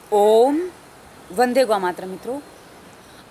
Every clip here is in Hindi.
ओम वंदे गौ मातरम। मित्रों,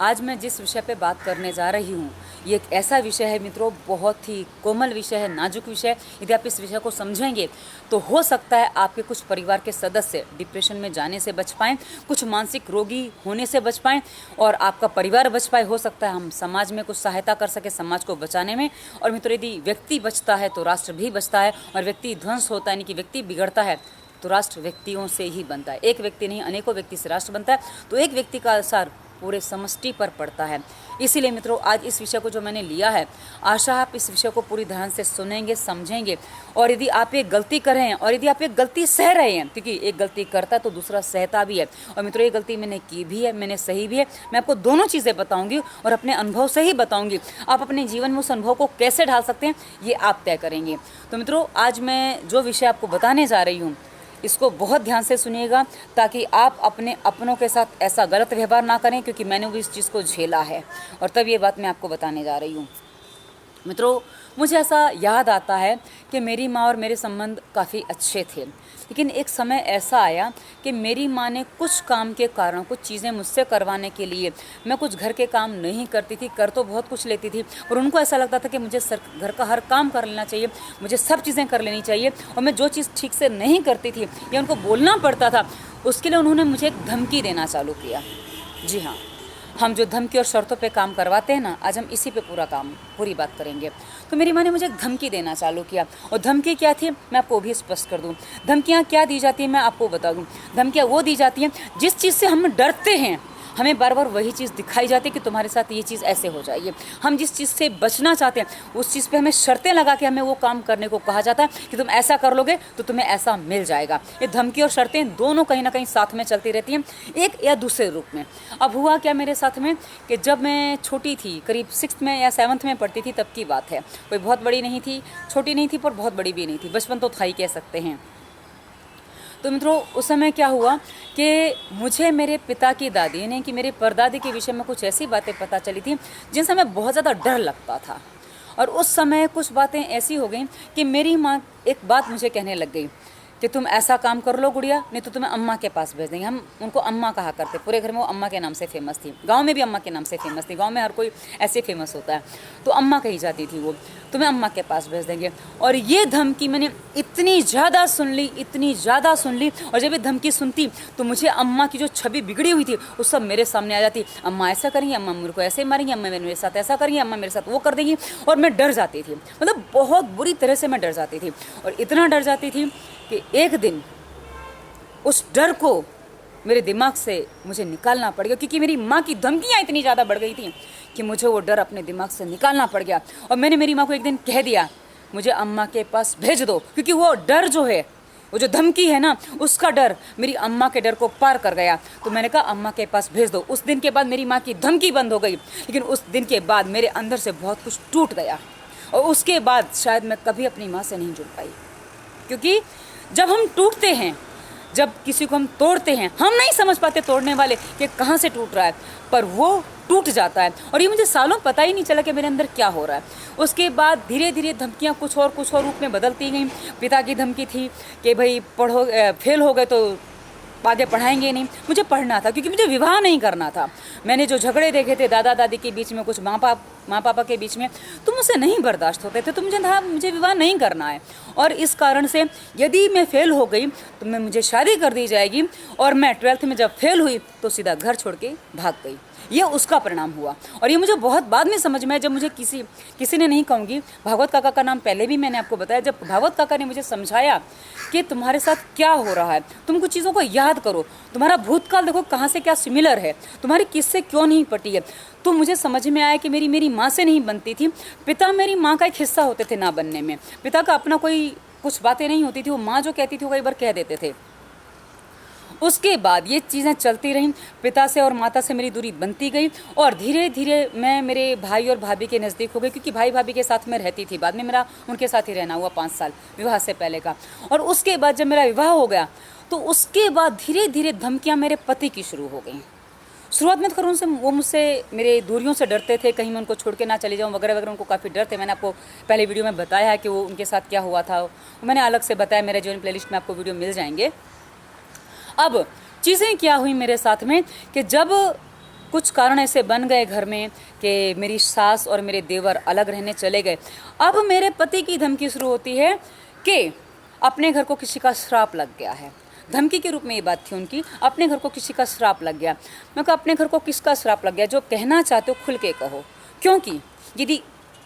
आज मैं जिस विषय पे बात करने जा रही हूँ ये एक ऐसा विषय है मित्रों, बहुत ही कोमल विषय है, नाजुक विषय है। यदि आप इस विषय को समझेंगे तो हो सकता है आपके कुछ परिवार के सदस्य डिप्रेशन में जाने से बच पाएँ, कुछ मानसिक रोगी होने से बच पाएँ और आपका परिवार बच पाए। हो सकता है हम समाज में कुछ सहायता कर सके समाज को बचाने में। और मित्रों, यदि व्यक्ति बचता है तो राष्ट्र भी बचता है, और व्यक्ति ध्वंस होता है यानी कि व्यक्ति बिगड़ता है तो राष्ट्र व्यक्तियों से ही बनता है। एक व्यक्ति नहीं, अनेकों व्यक्ति से राष्ट्र बनता है, तो एक व्यक्ति का असर पूरे समष्टि पर पड़ता है। इसीलिए मित्रों, आज इस विषय को जो मैंने लिया है, आशा आप इस विषय को पूरी ध्यान से सुनेंगे, समझेंगे। और यदि आप एक गलती कर रहे हैं और यदि आप एक गलती सह रहे हैं, क्योंकि एक गलती करता तो दूसरा सहता भी है। और मित्रों, ये गलती मैंने की भी है, मैंने सही भी है। मैं आपको दोनों चीज़ें बताऊंगी और अपने अनुभव से ही बताऊंगी। आप अपने जीवन में उस अनुभव को कैसे ढाल सकते हैं ये आप तय करेंगे। तो मित्रों, आज मैं जो विषय आपको बताने जा रही हूँ इसको बहुत ध्यान से सुनिएगा, ताकि आप अपने अपनों के साथ ऐसा गलत व्यवहार ना करें, क्योंकि मैंने भी इस चीज़ को झेला है और तब ये बात मैं आपको बताने जा रही हूँ। मित्रों, मुझे ऐसा याद आता है कि मेरी माँ और मेरे संबंध काफ़ी अच्छे थे, लेकिन एक समय ऐसा आया कि मेरी माँ ने कुछ काम के कारण, कुछ चीज़ें मुझसे करवाने के लिए, मैं कुछ घर के काम नहीं करती थी, कर तो बहुत कुछ लेती थी, और उनको ऐसा लगता था कि मुझे घर का हर काम कर लेना चाहिए, मुझे सब चीज़ें कर लेनी चाहिए, और मैं जो चीज़ ठीक से नहीं करती थी या उनको बोलना पड़ता था उसके लिए उन्होंने मुझे एक धमकी देना चालू किया। जी हाँ, हम जो धमकी और शर्तों पे काम करवाते हैं ना, आज हम इसी पे पूरी बात करेंगे। तो मेरी माँ ने मुझे एक धमकी देना चालू किया, और धमकी क्या थी मैं आपको भी स्पष्ट कर दूँ। धमकियाँ क्या दी जाती हैं मैं आपको बता दूँ। धमकियाँ वो दी जाती हैं जिस चीज़ से हम डरते हैं, हमें बार बार वही चीज़ दिखाई जाती है कि तुम्हारे साथ ये चीज़ ऐसे हो जाएगी। हम जिस चीज़ से बचना चाहते हैं उस चीज़ पे हमें शर्तें लगा के हमें वो काम करने को कहा जाता है कि तुम ऐसा कर लोगे तो तुम्हें ऐसा मिल जाएगा। ये धमकी और शर्तें दोनों कहीं ना कहीं साथ में चलती रहती हैं, एक या दूसरे रूप में। अब हुआ क्या मेरे साथ में कि जब मैं छोटी थी, करीब 6th में या 7th में पढ़ती थी, तब की बात है। कोई बहुत बड़ी नहीं थी, छोटी नहीं थी पर बहुत बड़ी भी नहीं थी, बचपन तो था ही कह सकते हैं। तो मित्रों, उस समय क्या हुआ कि मुझे मेरे पिता की दादी यानी कि मेरे परदादी के विषय में कुछ ऐसी बातें पता चली थी जिनसे हमें बहुत ज़्यादा डर लगता था। और उस समय कुछ बातें ऐसी हो गई कि मेरी माँ एक बात मुझे कहने लग गई कि तुम ऐसा काम कर लो गुड़िया, नहीं तो तुम्हें अम्मा के पास भेज देंगे। हम उनको अम्मा कहा करते, पूरे घर में वो अम्मा के नाम से फेमस थी, गांव में भी अम्मा के नाम से फेमस थी, गांव में हर कोई ऐसे फेमस होता है, तो अम्मा कही जाती थी वो, तुम्हें अम्मा के पास भेज देंगे। और ये धमकी मैंने इतनी ज़्यादा सुन ली, इतनी ज़्यादा सुन ली, और जब ये धमकी सुनती तो मुझे अम्मा की जो छवि बिगड़ी हुई थी वो सब मेरे सामने आ जाती। अम्मा ऐसा करेंगी, अम्मा मेरे को ऐसे मारेंगी, अम्मा मेरे साथ ऐसा करेंगी, अम्मा मेरे साथ वो कर देंगी। और मैं डर जाती थी, मतलब बहुत बुरी तरह से मैं डर जाती थी। और इतना डर जाती थी कि एक दिन उस डर को मेरे दिमाग से मुझे निकालना पड़ गया, क्योंकि मेरी माँ की धमकियाँ इतनी ज़्यादा बढ़ गई थी कि मुझे वो डर अपने दिमाग से निकालना पड़ गया। और मैंने मेरी माँ को एक दिन कह दिया, मुझे अम्मा के पास भेज दो, क्योंकि वो डर जो है, वो जो धमकी है ना, उसका डर मेरी अम्मा के डर को पार कर गया। तो मैंने कहा अम्मा के पास भेज दो। उस दिन के बाद मेरी माँ की धमकी बंद हो गई, लेकिन उस दिन के बाद मेरे अंदर से बहुत कुछ टूट गया, और उसके बाद शायद मैं कभी अपनी माँ से नहीं जुड़ पाई। क्योंकि जब हम टूटते हैं, जब किसी को हम तोड़ते हैं, हम नहीं समझ पाते तोड़ने वाले कि कहाँ से टूट रहा है, पर वो टूट जाता है। और ये मुझे सालों पता ही नहीं चला कि मेरे अंदर क्या हो रहा है। उसके बाद धीरे धीरे धमकियाँ कुछ और रूप में बदलती गई। पिता की धमकी थी कि भाई पढ़ो, फेल हो गए तो आगे पढ़ाएंगे नहीं। मुझे पढ़ना था क्योंकि मुझे विवाह नहीं करना था। मैंने जो झगड़े देखे थे दादा दादी के बीच में, कुछ माँ पापा के बीच में, तो मुझसे नहीं बर्दाश्त होते थे। तो मुझे विवाह नहीं करना है, और इस कारण से यदि मैं फेल हो गई तो मुझे शादी कर दी जाएगी। और मैं 12th में जब फेल हुई तो सीधा घर छोड़ के भाग गई। ये उसका परिणाम हुआ। और ये मुझे बहुत बाद में समझ में आया, जब मुझे किसी ने, नहीं कहूँगी, भागवत काका का नाम पहले भी मैंने आपको बताया, जब भागवत काका ने मुझे समझाया कि तुम्हारे साथ क्या हो रहा है, तुम कुछ चीज़ों को याद करो, तुम्हारा भूतकाल देखो कहाँ से क्या सिमिलर है, तुम्हारी किससे क्यों नहीं पटी है, तो मुझे समझ में आया कि मेरी माँ से नहीं बनती थी। पिता मेरी माँ का एक हिस्सा होते थे ना बनने में। पिता का अपना कोई कुछ बातें नहीं होती थी, वो माँ जो कहती थी वो कई बार कह देते थे। उसके बाद ये चीज़ें चलती रहीं, पिता से और माता से मेरी दूरी बनती गई, और धीरे धीरे मैं मेरे भाई और भाभी के नज़दीक हो गई, क्योंकि भाई भाभी के साथ मैं रहती थी। बाद में मेरा उनके साथ ही रहना हुआ 5 साल विवाह से पहले का। और उसके बाद जब मेरा विवाह हो गया तो उसके बाद धीरे धीरे धमकियाँ मेरे पति की शुरू हो गई। शुरुआत में तो खैर उनसे, वो मुझसे मेरे दूरियों से डरते थे, कहीं मैं उनको छोड़ के ना चले जाऊँ वगैरह वगैरह, उनको काफ़ी डर थे। मैंने आपको पहले वीडियो में बताया है कि वो उनके साथ क्या हुआ था, मैंने अलग से बताया, मेरे जीवन प्लेलिस्ट में आपको वीडियो मिल जाएंगे। अब चीज़ें क्या हुई मेरे साथ में कि जब कुछ कारण ऐसे बन गए घर में कि मेरी सास और मेरे देवर अलग रहने चले गए, अब मेरे पति की धमकी शुरू होती है कि अपने घर को किसी का श्राप लग गया है। धमकी के रूप में ये बात थी उनकी, अपने घर को किसी का श्राप लग गया। मैं कहा अपने घर को किसका श्राप लग गया? जो कहना चाहते हो खुल के कहो, क्योंकि यदि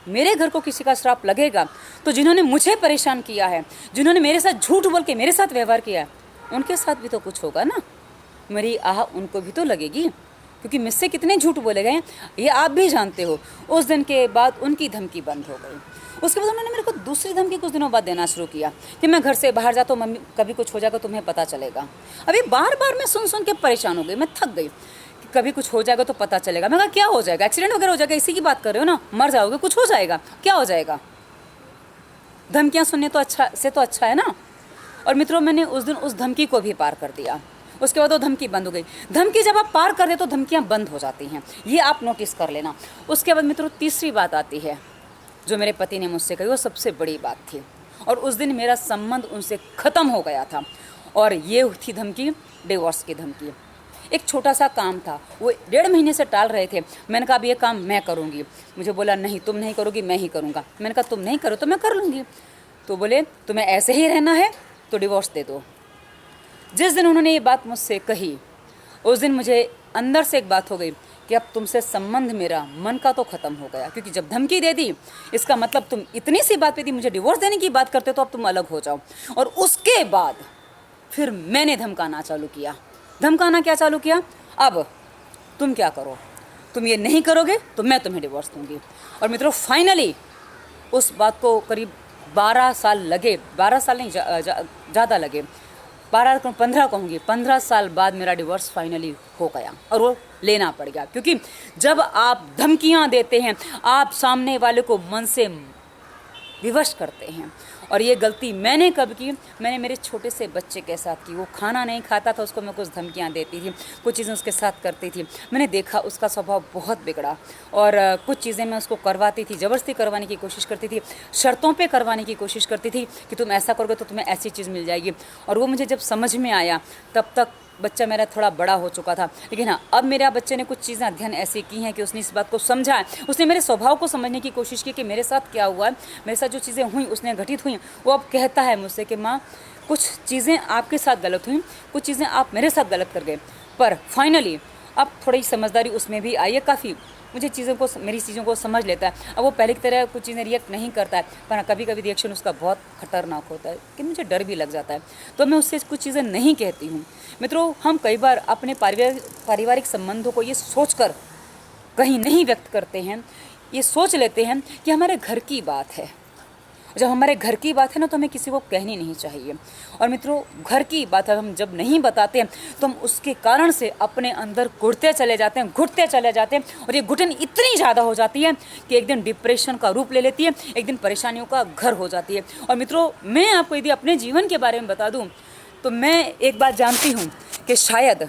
मेरे घर को किसी का श्राप लगेगा तो जिन्होंने मुझे परेशान किया है, जिन्होंने मेरे साथ झूठ बोल के मेरे साथ व्यवहार किया है, उनके साथ भी तो कुछ होगा ना। मेरी आह उनको भी तो लगेगी, क्योंकि मुझसे कितने झूठ बोले गए ये आप भी जानते हो। उस दिन के बाद उनकी धमकी बंद हो गई। उसके बाद उन्होंने मेरे को दूसरी धमकी कुछ दिनों बाद देना शुरू किया कि मैं घर से बाहर जाता हूँ, मम्मी कभी कुछ हो जाएगा तुम्हें पता चलेगा। अभी बार बार मैं सुन सुन के परेशान हो गई, मैं थक गई कि कभी कुछ हो जाएगा तो पता चलेगा। मैं कहा क्या हो जाएगा? एक्सीडेंट वगैरह हो जाएगा, इसी की बात कर रहे हो ना? मर जाओगे, कुछ हो जाएगा, क्या हो जाएगा? धमकियाँ सुनने तो अच्छा है ना। और मित्रों, मैंने उस दिन उस धमकी को भी पार कर दिया। उसके बाद वो धमकी बंद हो गई। धमकी जब आप पार कर दे तो धमकियाँ बंद हो जाती हैं, ये आप नोटिस कर लेना। उसके बाद मित्रों तीसरी बात आती है जो मेरे पति ने मुझसे कही, वो सबसे बड़ी बात थी। और उस दिन मेरा संबंध उनसे ख़त्म हो गया था, और ये थी धमकी, डिवोर्स की धमकी। एक छोटा सा काम था, वो 1.5 महीने से टाल रहे थे। मैंने कहा अब ये काम मैं करूँगी। मुझे बोला नहीं तुम नहीं करोगी, मैं ही करूँगा। मैंने कहा तुम नहीं करो तो मैं कर लूँगी। तो बोले तुम्हें ऐसे ही रहना है तो डिवोर्स दे दो। जिस दिन उन्होंने ये बात मुझसे कही, उस दिन मुझे अंदर से एक बात हो गई कि अब तुमसे संबंध मेरा मन का तो ख़त्म हो गया, क्योंकि जब धमकी दे दी इसका मतलब तुम इतनी सी बात पे थी मुझे डिवोर्स देने की बात करते तो अब तुम अलग हो जाओ। और उसके बाद फिर मैंने धमकाना चालू किया। धमकाना क्या चालू किया? अब तुम क्या करो, तुम ये नहीं करोगे तो मैं तुम्हें डिवोर्स दूंगी। और मित्रों फाइनली उस बात को करीब 12 साल लगे, 12 साल नहीं ज़्यादा लगे, 15 कहूँगी, 15 साल बाद मेरा डिवोर्स फाइनली हो गया। और वो लेना पड़ गया, क्योंकि जब आप धमकियाँ देते हैं आप सामने वाले को मन से विवश करते हैं। और ये गलती मैंने कब की? मैंने मेरे छोटे से बच्चे के साथ की। वो खाना नहीं खाता था, उसको मैं कुछ धमकियाँ देती थी, कुछ चीज़ें उसके साथ करती थी। मैंने देखा उसका स्वभाव बहुत बिगड़ा, और कुछ चीज़ें मैं उसको करवाती थी, ज़बरदस्ती करवाने की कोशिश करती थी, शर्तों पे करवाने की कोशिश करती थी कि तुम ऐसा करोगे तो तुम्हें ऐसी चीज़ मिल जाएगी। और वो मुझे जब समझ में आया तब तक बच्चा मेरा थोड़ा बड़ा हो चुका था। लेकिन हाँ, अब मेरा बच्चे ने कुछ चीज़ें अध्ययन ऐसी की हैं कि उसने इस बात को समझा है, उसने मेरे स्वभाव को समझने की कोशिश की कि मेरे साथ क्या हुआ है, मेरे साथ जो चीज़ें हुई उसने घटित हुई। वो अब कहता है मुझसे कि माँ कुछ चीज़ें आपके साथ गलत हुई, कुछ चीज़ें आप मेरे साथ गलत कर गए। पर फाइनली अब थोड़ी समझदारी उसमें भी आई है, काफ़ी मुझे मेरी चीज़ों को समझ लेता है। अब वो पहले की तरह कुछ चीज़ें रिएक्ट नहीं करता है, पर कभी कभी रिएक्शन उसका बहुत खतरनाक होता है कि मुझे डर भी लग जाता है, तो मैं उससे कुछ चीज़ें नहीं कहती हूँ। मित्रों, हम कई बार अपने पारिवारिक संबंधों को ये सोचकर कहीं नहीं व्यक्त करते हैं, ये सोच लेते हैं कि हमारे घर की बात है। जब हमारे घर की बात है ना तो हमें किसी को कहनी नहीं चाहिए। और मित्रों, घर की बात हम जब नहीं बताते हैं तो हम उसके कारण से अपने अंदर घुटते चले जाते हैं, और ये घुटन इतनी ज़्यादा हो जाती है कि एक दिन डिप्रेशन का रूप ले लेती है, एक दिन परेशानियों का घर हो जाती है। और मित्रों, मैं आपको यदि अपने जीवन के बारे में बता दूँ तो मैं एक बात जानती हूँ कि शायद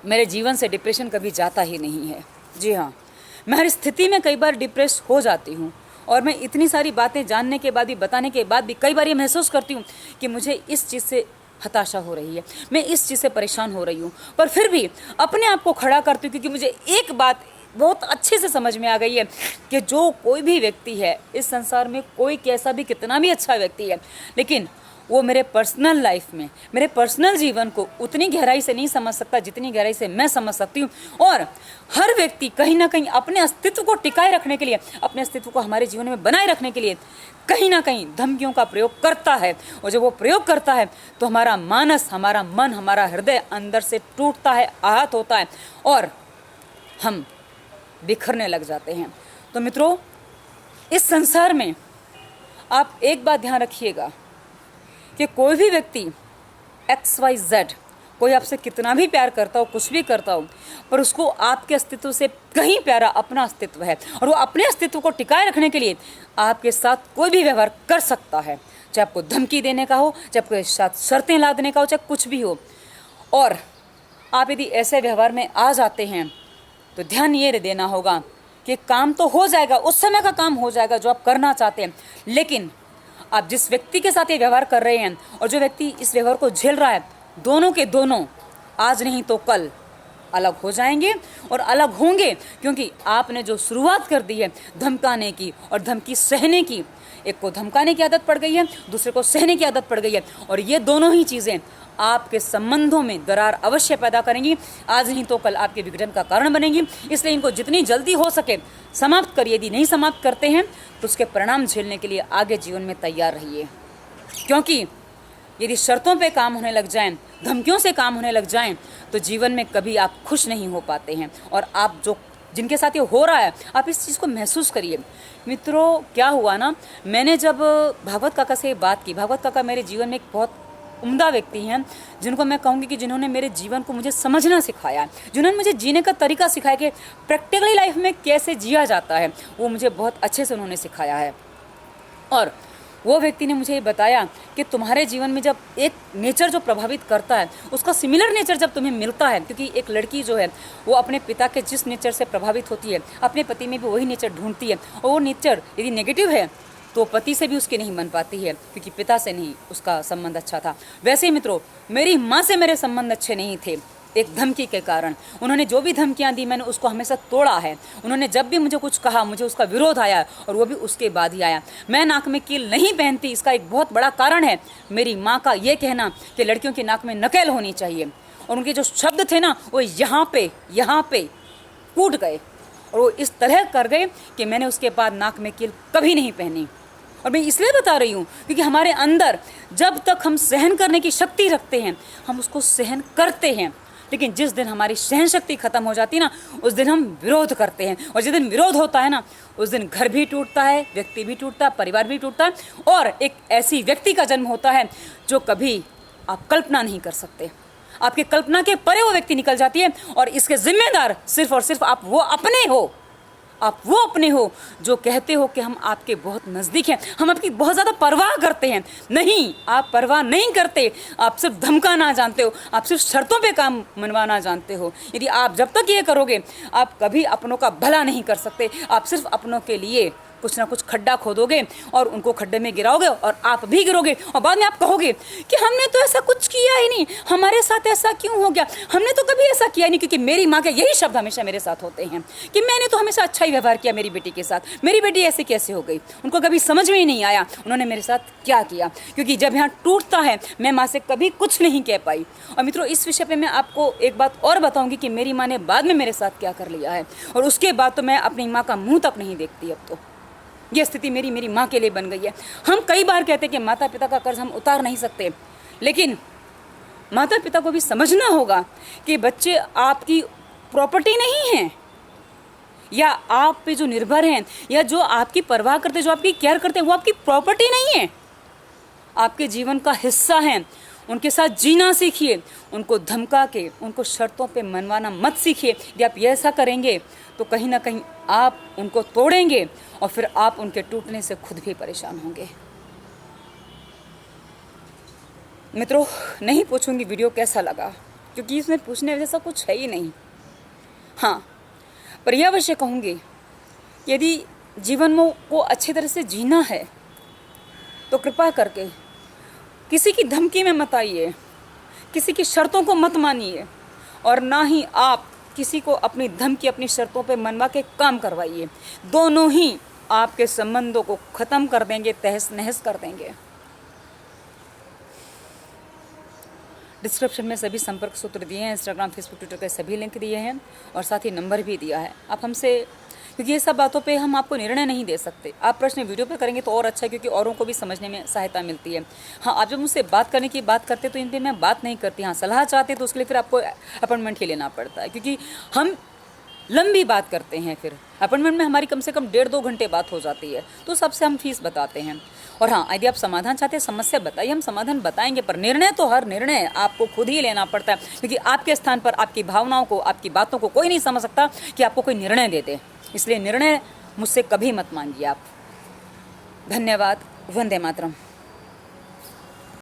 मेरे जीवन से डिप्रेशन कभी जाता ही नहीं है। जी हाँ, मैं हर स्थिति में कई बार डिप्रेस हो जाती हूँ, और मैं इतनी सारी बातें जानने के बाद भी, बताने के बाद भी कई बार ये महसूस करती हूँ कि मुझे इस चीज़ से हताशा हो रही है, मैं इस चीज़ से परेशान हो रही हूँ। पर फिर भी अपने आप को खड़ा करती हूँ, क्योंकि मुझे एक बात बहुत अच्छे से समझ में आ गई है कि जो कोई भी व्यक्ति है इस संसार में, कोई कैसा भी कितना भी अच्छा व्यक्ति है, लेकिन वो मेरे पर्सनल लाइफ में, मेरे पर्सनल जीवन को उतनी गहराई से नहीं समझ सकता जितनी गहराई से मैं समझ सकती हूँ। और हर व्यक्ति कहीं ना कहीं अपने अस्तित्व को टिकाए रखने के लिए, अपने अस्तित्व को हमारे जीवन में बनाए रखने के लिए कहीं ना कहीं धमकियों का प्रयोग करता है। और जब वो प्रयोग करता है तो हमारा मानस, हमारा मन, हमारा हृदय अंदर से टूटता है, आहत होता है, और हम बिखरने लग जाते हैं। तो मित्रों, इस संसार में आप एक बात ध्यान रखिएगा कि कोई भी व्यक्ति XYZ, कोई आपसे कितना भी प्यार करता हो, कुछ भी करता हो, पर उसको आपके अस्तित्व से कहीं प्यारा अपना अस्तित्व है, और वो अपने अस्तित्व को टिकाए रखने के लिए आपके साथ कोई भी व्यवहार कर सकता है, चाहे आपको धमकी देने का हो, चाहे आपके साथ शर्तें लादने का हो, चाहे कुछ भी हो। और आप यदि ऐसे व्यवहार में आ जाते हैं तो ध्यान ये देना होगा कि काम तो हो जाएगा, उस समय का काम हो जाएगा जो आप करना चाहते हैं, लेकिन आप जिस व्यक्ति के साथ ये व्यवहार कर रहे हैं और जो व्यक्ति इस व्यवहार को झेल रहा है, दोनों के दोनों आज नहीं तो कल अलग हो जाएंगे और अलग होंगे, क्योंकि आपने जो शुरुआत कर दी है धमकाने की और धमकी सहने की, एक को धमकाने की आदत पड़ गई है, दूसरे को सहने की आदत पड़ गई है, और ये दोनों ही चीज़ें आपके संबंधों में दरार अवश्य पैदा करेंगी, आज नहीं तो कल आपके विघटन का कारण बनेंगी। इसलिए इनको जितनी जल्दी हो सके समाप्त करिए। यदि नहीं समाप्त करते हैं तो उसके परिणाम झेलने के लिए आगे जीवन में तैयार रहिए, क्योंकि यदि शर्तों पे काम होने लग जाएं, धमकियों से काम होने लग जाएं, तो जीवन में कभी आप खुश नहीं हो पाते हैं। और आप जो जिनके साथ ये हो रहा है, आप इस चीज़ को महसूस करिए। मित्रों, क्या हुआ ना, मैंने जब भागवत काका से बात की, भागवत काका मेरे जीवन में एक बहुत उम्दा व्यक्ति हैं, जिनको मैं कहूँगी कि जिन्होंने मेरे जीवन को मुझे समझना सिखाया, जिन्होंने मुझे जीने का तरीका सिखाया कि प्रैक्टिकली लाइफ में कैसे जिया जाता है, वो मुझे बहुत अच्छे से उन्होंने सिखाया है। और वो व्यक्ति ने मुझे ये बताया कि तुम्हारे जीवन में जब एक नेचर जो प्रभावित करता है, उसका सिमिलर नेचर जब तुम्हें मिलता है, क्योंकि एक लड़की जो है वो अपने पिता के जिस नेचर से प्रभावित होती है, अपने पति में भी वही नेचर ढूंढती है, और वो नेचर यदि नेगेटिव है तो पति से भी उसकी नहीं बन पाती है, क्योंकि पिता से नहीं उसका संबंध अच्छा था। वैसे ही मित्रों, मेरी माँ से मेरे संबंध अच्छे नहीं थे, एक धमकी के कारण। उन्होंने जो भी धमकियां दी मैंने उसको हमेशा तोड़ा है। उन्होंने जब भी मुझे कुछ कहा, मुझे उसका विरोध आया, और वो भी उसके बाद ही आया। मैं नाक में कील नहीं पहनती, इसका एक बहुत बड़ा कारण है मेरी माँ का ये कहना कि लड़कियों की नाक में नकेल होनी चाहिए। और उनके जो शब्द थे ना, वो यहाँ पे कूट गए, और वो इस तरह कर गए कि मैंने उसके बाद नाक में कील कभी नहीं पहनी। और मैं इसलिए बता रही हूँ क्योंकि हमारे अंदर जब तक हम सहन करने की शक्ति रखते हैं, हम उसको सहन करते हैं, लेकिन जिस दिन हमारी सहन शक्ति खत्म हो जाती है ना, उस दिन हम विरोध करते हैं। और जिस दिन विरोध होता है ना, उस दिन घर भी टूटता है, व्यक्ति भी टूटता है, परिवार भी टूटता है, और एक ऐसी व्यक्ति का जन्म होता है जो कभी आप कल्पना नहीं कर सकते। आपकी कल्पना के परे वो व्यक्ति निकल जाती है, और इसके जिम्मेदार सिर्फ और सिर्फ आप वो अपने हो। आप वो अपने हो जो कहते हो कि हम आपके बहुत नज़दीक हैं, हम आपकी बहुत ज़्यादा परवाह करते हैं। नहीं, आप परवाह नहीं करते, आप सिर्फ धमकाना जानते हो, आप सिर्फ शर्तों पे काम मनवाना जानते हो। यदि आप जब तक ये करोगे, आप कभी अपनों का भला नहीं कर सकते। आप सिर्फ अपनों के लिए कुछ ना कुछ खड्डा खोदोगे और उनको खड्डे में गिराओगे, और आप भी गिरोगे, और बाद में आप कहोगे कि हमने तो ऐसा कुछ किया ही नहीं, हमारे साथ ऐसा क्यों हो गया, हमने तो कभी ऐसा किया नहीं। क्योंकि मेरी माँ के यही शब्द हमेशा मेरे साथ होते हैं कि मैंने तो हमेशा अच्छा ही व्यवहार किया मेरी बेटी के साथ, मेरी बेटी ऐसे कैसे हो गई। उनको कभी समझ में ही नहीं आया उन्होंने मेरे साथ क्या किया, क्योंकि जब यहाँ टूटता है मैं माँ से कभी कुछ नहीं कह पाई। और मित्रों, इस विषय पर मैं आपको एक बात और बताऊँगी कि मेरी माँ ने बाद में मेरे साथ क्या कर लिया है, और उसके बाद तो मैं अपनी माँ का मुँह तक नहीं देखती। अब तो ये स्थिति मेरी माँ के लिए बन गई है। हम कई बार कहते हैं कि माता पिता का कर्ज हम उतार नहीं सकते, लेकिन माता पिता को भी समझना होगा कि बच्चे आपकी प्रॉपर्टी नहीं हैं, या आप पे जो निर्भर हैं, या जो आपकी परवाह करते, जो आपकी केयर करते हैं, वो आपकी प्रॉपर्टी नहीं है, आपके जीवन का हिस्सा हैं। उनके साथ जीना सीखिए, उनको धमका के उनको शर्तों पे मनवाना मत सीखिए। यदि आप ऐसा करेंगे तो कहीं ना कहीं आप उनको तोड़ेंगे, और फिर आप उनके टूटने से खुद भी परेशान होंगे। मित्रों, नहीं पूछूंगी वीडियो कैसा लगा, क्योंकि इसमें पूछने जैसा कुछ है ही नहीं। हाँ, पर यह अवश्य कहूँगी, यदि जीवन को अच्छी तरह से जीना है तो कृपा करके किसी की धमकी में मत आइए, किसी की शर्तों को मत मानिए, और ना ही आप किसी को अपनी धमकी, अपनी शर्तों पे मनवा के काम करवाइए। दोनों ही आपके संबंधों को ख़त्म कर देंगे, तहस नहस कर देंगे। डिस्क्रिप्शन में सभी संपर्क सूत्र दिए हैं, इंस्टाग्राम, फेसबुक, ट्विटर के सभी लिंक दिए हैं, और साथ ही नंबर भी दिया है। आप हमसे, क्योंकि ये सब बातों पे हम आपको निर्णय नहीं दे सकते, आप प्रश्न वीडियो पे करेंगे तो और अच्छा है, क्योंकि औरों को भी समझने में सहायता मिलती है। हाँ, आप जब मुझसे बात करने की बात करते तो इन पर मैं बात नहीं करती। हाँ, सलाह चाहते तो उसके लिए फिर आपको अपॉइंटमेंट ही लेना पड़ता है, क्योंकि हम लंबी बात करते हैं। फिर अपॉइंटमेंट में हमारी कम से कम 1.5-2 घंटे बात हो जाती है, तो सबसे हम फीस बताते हैं। और हाँ, यदि आप समाधान चाहते हैं, समस्या बताइए, हम समाधान बताएंगे, पर निर्णय तो हर निर्णय आपको खुद ही लेना पड़ता है, क्योंकि आपके स्थान पर आपकी भावनाओं को, आपकी बातों को कोई नहीं समझ सकता कि आपको कोई निर्णय दे दे। इसलिए निर्णय मुझसे कभी मत मांगिए आप। धन्यवाद। वंदे मातरम।